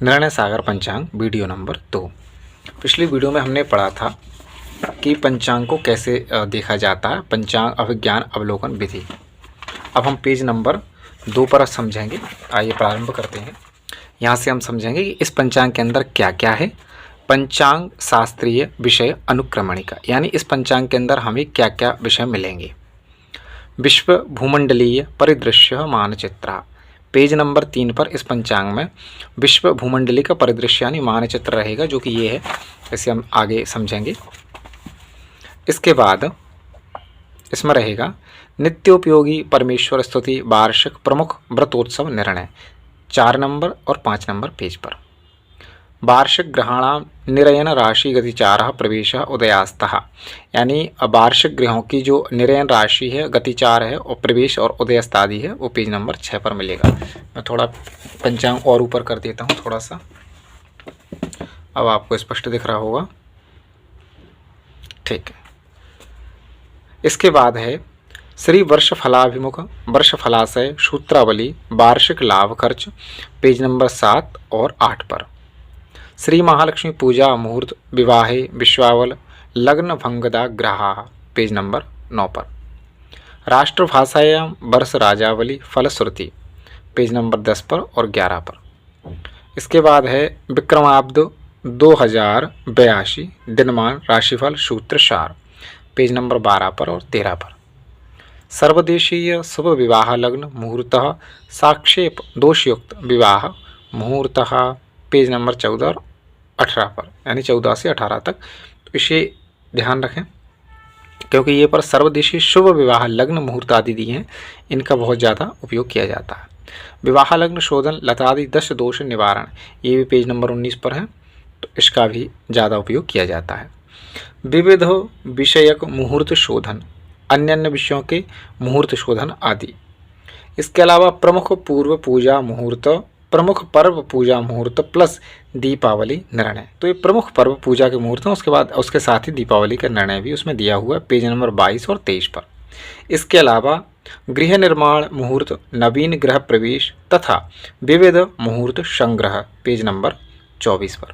निर्णय सागर पंचांग video number 2। पिछली वीडियो में हमने पढ़ा था कि पंचांग को कैसे देखा जाता है, पंचांग अभिज्ञान अवलोकन विधि। अब हम पेज नंबर 2 पर समझेंगे। आइए प्रारंभ करते हैं। यहाँ से हम समझेंगे कि इस पंचांग के अंदर क्या क्या है। पंचांग शास्त्रीय विषय अनुक्रमणिका, यानी इस पंचांग के अंदर हमें क्या क्या विषय मिलेंगे। विश्व भूमंडलीय परिदृश्य मानचित्र, पेज नंबर 3 पर इस पंचांग में विश्व भूमंडली का परिदृश्य यानी मानचित्र रहेगा, जो कि ये है। इसे हम आगे समझेंगे। इसके बाद इसमें रहेगा नित्योपयोगी परमेश्वर स्तुति वार्षिक प्रमुख व्रतोत्सव निर्णय, 4 नंबर और 5 नंबर पेज पर। वार्षिक ग्रहाणाम निरयन राशि गतिचार प्रवेश उदयास्तः, यानी वार्षिक ग्रहों की जो निरयन राशि है, गतिचार है और प्रवेश और उदयस्त आदि है, वो पेज नंबर 6 पर मिलेगा। मैं थोड़ा पंचांग और ऊपर कर देता हूँ थोड़ा सा, अब आपको स्पष्ट दिख रहा होगा। ठीक है। इसके बाद है श्री वर्ष फलाभिमुख वर्ष फलाशय सूत्रावली वार्षिक लाभ खर्च, पेज नंबर 7 और 8 पर। श्री महालक्ष्मी पूजा मुहूर्त विवाहे विश्वावल लग्न भंगदा ग्रहा, पेज नंबर 9 पर। राष्ट्रभाषायाम वर्ष राजावली फलश्रुति, पेज नंबर 10 पर और 11 पर। इसके बाद है विक्रमाब्द 2082 दिनमान राशिफल सूत्र सार, पेज नंबर 12 पर और 13 पर। सर्वदेशीय शुभ विवाह लग्न मुहूर्तः साक्षेप दोषयुक्त विवाह मुहूर्तः, पेज नंबर 14 और 18 पर, यानी 14 से 18 तक। तो इसे ध्यान रखें, क्योंकि ये पर सर्वदेशीय शुभ विवाह लग्न मुहूर्त आदि दिए हैं, इनका बहुत ज़्यादा उपयोग किया जाता है। विवाह लग्न शोधन लतादि 10 दोष निवारण, ये भी पेज नंबर 19 पर है, तो इसका भी ज़्यादा उपयोग किया जाता है। विविध विषयक मुहूर्त शोधन, अन्य अन्य विषयों के मुहूर्त शोधन आदि। इसके अलावा प्रमुख पूर्व पूजा मुहूर्त, प्रमुख पर्व पूजा मुहूर्त प्लस दीपावली निर्णय, तो ये प्रमुख पर्व पूजा के मुहूर्त हैं। उसके बाद उसके साथ ही दीपावली का निर्णय भी उसमें दिया हुआ है, पेज नंबर 22 और 23 पर। इसके अलावा गृह निर्माण मुहूर्त, नवीन गृह प्रवेश तथा विविध मुहूर्त संग्रह, पेज नंबर 24 पर।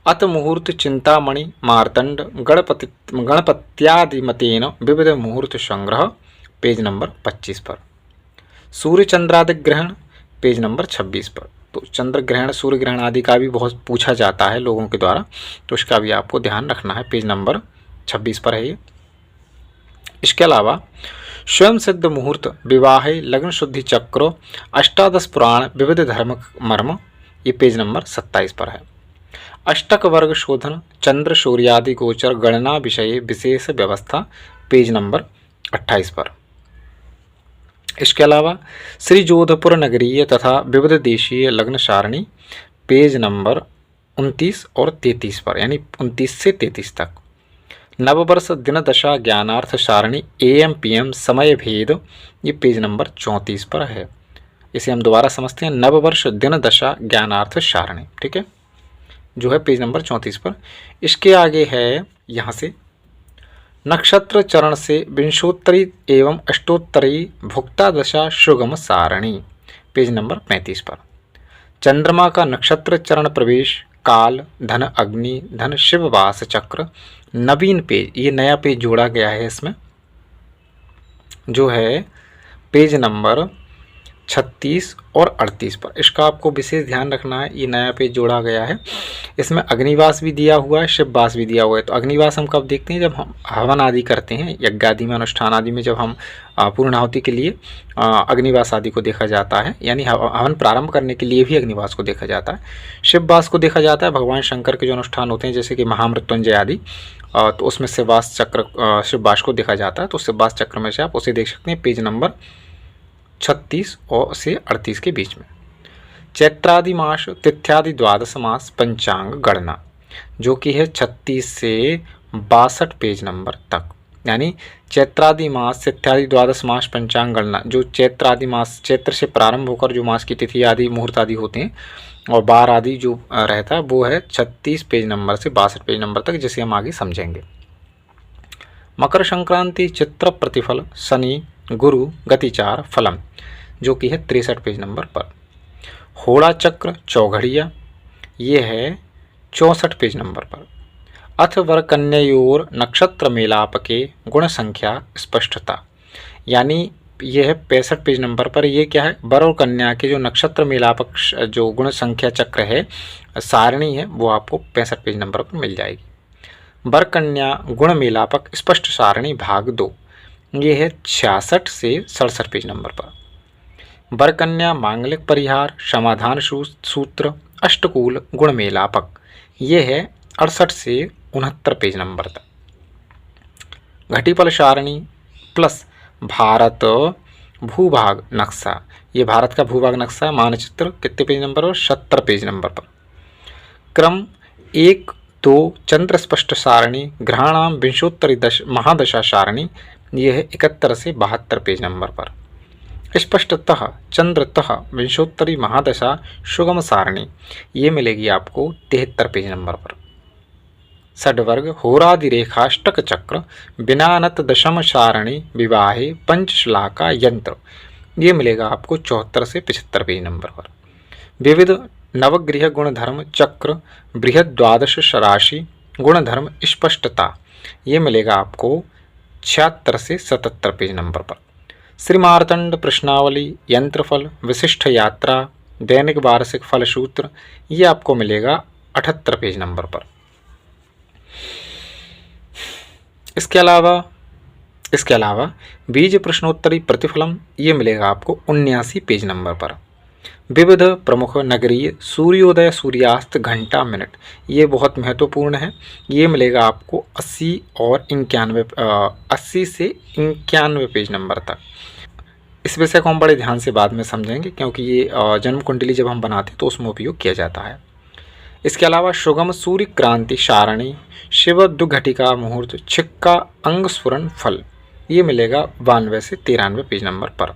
अत मुहूर्त चिंतामणि मार्तंड गणपत्यादिमतेन विविध मुहूर्त संग्रह, पेज नंबर 25 पर। सूर्य चंद्रादि ग्रहण, पेज नंबर 26 पर। तो चंद्र ग्रहण सूर्य ग्रहण आदि का भी बहुत पूछा जाता है लोगों के द्वारा, तो इसका भी आपको ध्यान रखना है, पेज नंबर 26 पर है ये। इसके अलावा स्वयं सिद्ध मुहूर्त विवाहे लग्न शुद्धि चक्र अष्टादश पुराण विविध धर्म मर्म, ये पेज नंबर 27 पर है। अष्टक वर्ग शोधन चंद्र सूर्यादि गोचर गणना विषय विशेष व्यवस्था, पेज नंबर 28 पर। इसके अलावा श्री जोधपुर नगरीय तथा विविध देशीय लग्न सारणी, पेज नंबर 29 और 33 पर, यानी 29 से 33 तक। नववर्ष दिन दशा ज्ञानार्थ सारणी AM PM समय भेद, ये पेज नंबर 34 पर है। इसे हम दोबारा समझते हैं, नववर्ष दिन दशा ज्ञानार्थ सारणी, ठीक है, जो है पेज नंबर 34 पर। इसके आगे है यहाँ से नक्षत्र चरण से विंशोत्तरी एवं अष्टोत्तरी भुक्ता दशा सुगम सारणी, पेज नंबर 35 पर। चंद्रमा का नक्षत्र चरण प्रवेश काल धन अग्नि धन शिववास चक्र, नवीन पेज, ये नया पेज जोड़ा गया है इसमें, जो है पेज नंबर 36 और 38 पर। इसका आपको विशेष ध्यान रखना है, ये नया पेज जोड़ा गया है। इसमें अग्निवास भी दिया हुआ है, शिववास भी दिया हुआ है। तो अग्निवास हम कब देखते हैं, जब हम हवन आदि करते हैं, यज्ञ आदि में अनुष्ठान आदि में, जब हम पूर्णाहुति के लिए अग्निवास आदि को देखा जाता है, यानी हवन प्रारंभ करने के लिए भी अग्निवास को देखा जाता है। शिववास को देखा जाता है भगवान शंकर के जो अनुष्ठान होते हैं, जैसे कि महामृत्युंजय आदि, तो उसमें शिववास चक्र शिववास को देखा जाता है। तो शिववास चक्र में से आप उसे देख सकते हैं, पेज नंबर 36 और से 38 के बीच में। चैत्रादि मास तिथ्यादि द्वादश मास पंचांग गणना, जो कि है 36 से 62 पेज नंबर तक, यानी चैत्रादि मास तिथ्यादि द्वादश मास पंचांग गणना, जो चैत्रादि मास चैत्र से प्रारंभ होकर जो मास की तिथि आदि मुहूर्त आदि होते हैं और बार आदि जो रहता है, वो है 36 पेज नंबर से 62 पेज नंबर तक, जिसे हम आगे समझेंगे। मकर संक्रांति चित्र प्रतिफल शनि गुरु गतिचार फलम, जो कि है 63 पेज नंबर पर। होड़ा चक्र चौघड़िया, ये है 64 पेज नंबर पर। अथ वर कन्यायोर नक्षत्र मेलाप के गुण संख्या स्पष्टता, यानी ये है 65 पेज नंबर पर। ये क्या है, वर और कन्या के जो नक्षत्र मेलापक जो गुण संख्या चक्र है, सारणी है, वो आपको 65 पेज नंबर पर मिल जाएगी। वर कन्या गुण मेलापक स्पष्ट सारणी भाग 2, ये है 66 से 67 पेज नंबर पर। वर कन्या मांगलिक परिहार समाधान सूत्र अष्टकूल गुण मेलापक, ये है 68 से 69 पेज नंबर तक। घटीपल सारणी प्लस भारत भूभाग नक्शा, ये भारत का भूभाग नक्शा मानचित्र कितने पेज नंबर पर, 70 पेज नंबर पर। क्रम 1 2 चंद्र स्पष्ट सारणी ग्रहाणाम विंशोत्तरी महादशा सारणी, ये है 71 से 72 पेज नंबर पर। स्पष्टतः चंद्रतः विंशोत्तरी महादशा सुगम सारणी, ये मिलेगी आपको 73 पेज नंबर पर। षड्वर्ग होरादिरेखाष्टक चक्र बिनानत दशम सारणी विवाहे पंचशलाका यंत्र, ये मिलेगा आपको 74 से 75 पेज नंबर पर। विविध नवगृह गुणधर्म चक्र बृहद द्वादश राशि गुणधर्म स्पष्टता, ये मिलेगा आपको 76 से 77 पेज नंबर पर। श्री मार्तंड प्रश्नावली यंत्रफल विशिष्ट यात्रा दैनिक वार्षिक फल सूत्र, ये आपको मिलेगा 78 पेज नंबर पर। इसके अलावा बीज प्रश्नोत्तरी प्रतिफलम, ये मिलेगा आपको 79 पेज नंबर पर। विविध प्रमुख नगरीय सूर्योदय सूर्यास्त घंटा मिनट, ये बहुत महत्वपूर्ण है, ये मिलेगा आपको 80 और 80 से 91 पेज नंबर तक। इस विषय को हम बड़े ध्यान से बाद में समझेंगे, क्योंकि ये जन्म कुंडली जब हम बनाते तो उसमें उपयोग किया जाता है। इसके अलावा सुगम सूर्य क्रांति सारणी शिव दुघटिका मुहूर्त छिक्का अंग स्फुरन फल, ये मिलेगा 92 से 93 पेज नंबर पर।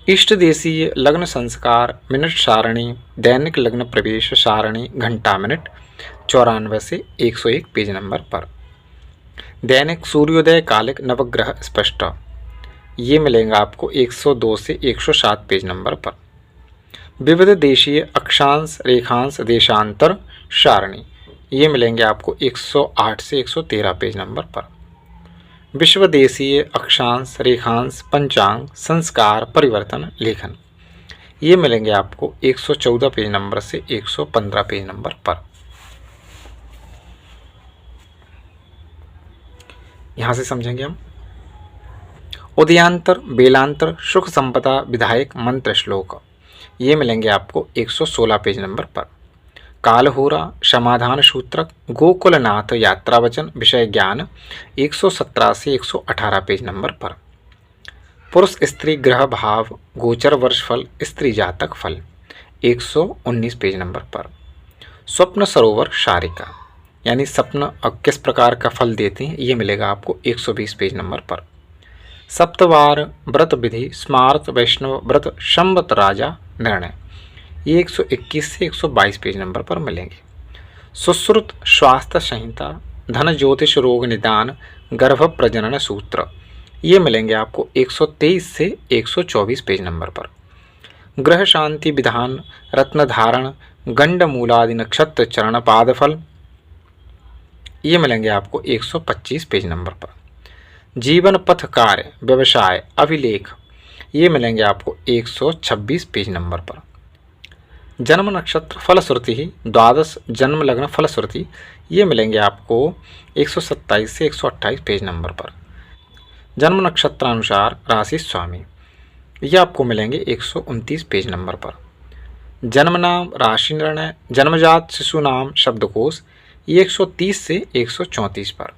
इष्ट देशीय लग्न संस्कार मिनट सारणी दैनिक लग्न प्रवेश सारणी घंटा मिनट 94 से 101 पेज नंबर पर। दैनिक सूर्योदय कालिक नवग्रह स्पष्ट, ये मिलेगा आपको 102 से 107 पेज नंबर पर। विविध देशीय अक्षांश रेखांश देशांतर सारणी, ये मिलेंगे आपको 108 से 113 पेज नंबर पर। विश्व देशीय अक्षांश रेखांश पंचांग संस्कार परिवर्तन लेखन, ये मिलेंगे आपको 114 पेज नंबर से 115 पेज नंबर पर। यहाँ से समझेंगे हम उदयांतर बेलांतर सुख संपदा विधायक मंत्र श्लोक, ये मिलेंगे आपको 116 पेज नंबर पर। कालहोरा समाधान सूत्रक गोकुलनाथ यात्रा वचन विषय ज्ञान 117 से 118 पेज नंबर पर। पुरुष स्त्री ग्रह भाव गोचर वर्ष फल स्त्री जातक फल 119 पेज नंबर पर। स्वप्न सरोवर शारिका, यानी स्वप्न किस प्रकार का फल देते हैं, ये मिलेगा आपको 120 पेज नंबर पर। सप्तवार व्रत विधि स्मार्त वैष्णव व्रत संवत राजा निर्णय, ये 121 से 122 पेज नंबर पर मिलेंगे। सुश्रुत स्वास्थ्य संहिता धन ज्योतिष रोग निदान गर्भ प्रजनन सूत्र, ये मिलेंगे आपको 123 से 124 पेज नंबर पर। ग्रह शांति विधान रत्न धारण गंड मूलादि नक्षत्र चरण पादफल, ये मिलेंगे आपको 125 पेज नंबर पर। जीवन पथ कार्य व्यवसाय अभिलेख, ये मिलेंगे आपको 126 पेज नंबर पर। जन्म नक्षत्र फलश्रुति ही द्वादश जन्म लग्न फलश्रुति, ये मिलेंगे आपको 127 से 128 पेज नंबर पर। जन्म नक्षत्रानुसार राशि स्वामी, ये आपको मिलेंगे 129 पेज नंबर पर। जन्म नाम राशि निर्णय जन्मजात शिशु नाम शब्दकोश, ये 130 से 134 पर।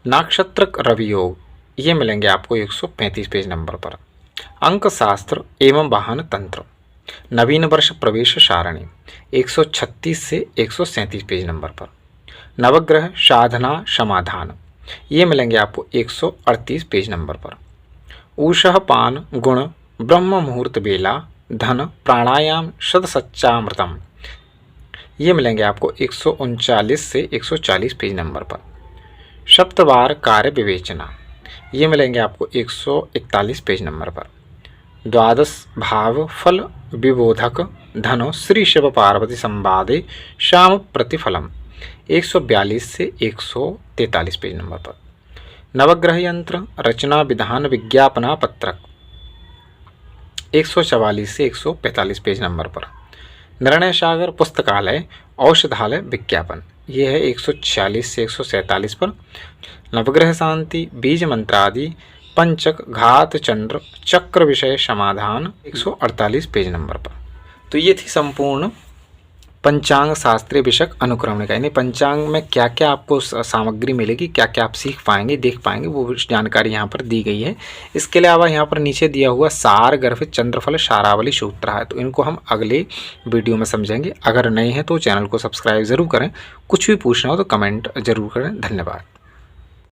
नक्षत्र रवि योग, ये मिलेंगे आपको 135 पेज नंबर पर। अंक शास्त्र एवं वाहन तंत्र नवीन वर्ष प्रवेश सारणी 136 से 137 पेज नंबर पर। नवग्रह साधना समाधान, ये मिलेंगे आपको 138 पेज नंबर पर। ऊषः पान गुण ब्रह्म मुहूर्त बेला धन प्राणायाम सदसच्चामृतम, ये मिलेंगे आपको 139 से 140 पेज नंबर पर। सप्तवार कार्य विवेचना, ये मिलेंगे आपको 141 पेज नंबर पर। द्वादश भाव फल विबोधक धनो श्री शिव पार्वती संवादे श्याम प्रतिफलम 142 से 143 पेज नंबर पर। नवग्रह यंत्र रचना विधान विज्ञापना पत्रक 144 से 145 पेज नंबर पर। निर्णय सागर पुस्तकालय औषधालय विज्ञापन ये है 146 से 147 पर। नवग्रह शांति बीज मंत्रादि पंचक घात चंद्र चक्र विषय समाधान 148 पेज नंबर पर। तो ये थी संपूर्ण पंचांग शास्त्रीय विषयक अनुक्रमणिका, यानी पंचांग में क्या क्या आपको सामग्री मिलेगी, क्या क्या आप सीख पाएंगे, देख पाएंगे, वो जानकारी यहाँ पर दी गई है। इसके अलावा यहाँ पर नीचे दिया हुआ सार गर्भित चंद्रफल सारावली सूत्र है, तो इनको हम अगले वीडियो में समझेंगे। अगर नए हैं तो चैनल को सब्सक्राइब ज़रूर करें। कुछ भी पूछना हो तो कमेंट ज़रूर करें। धन्यवाद।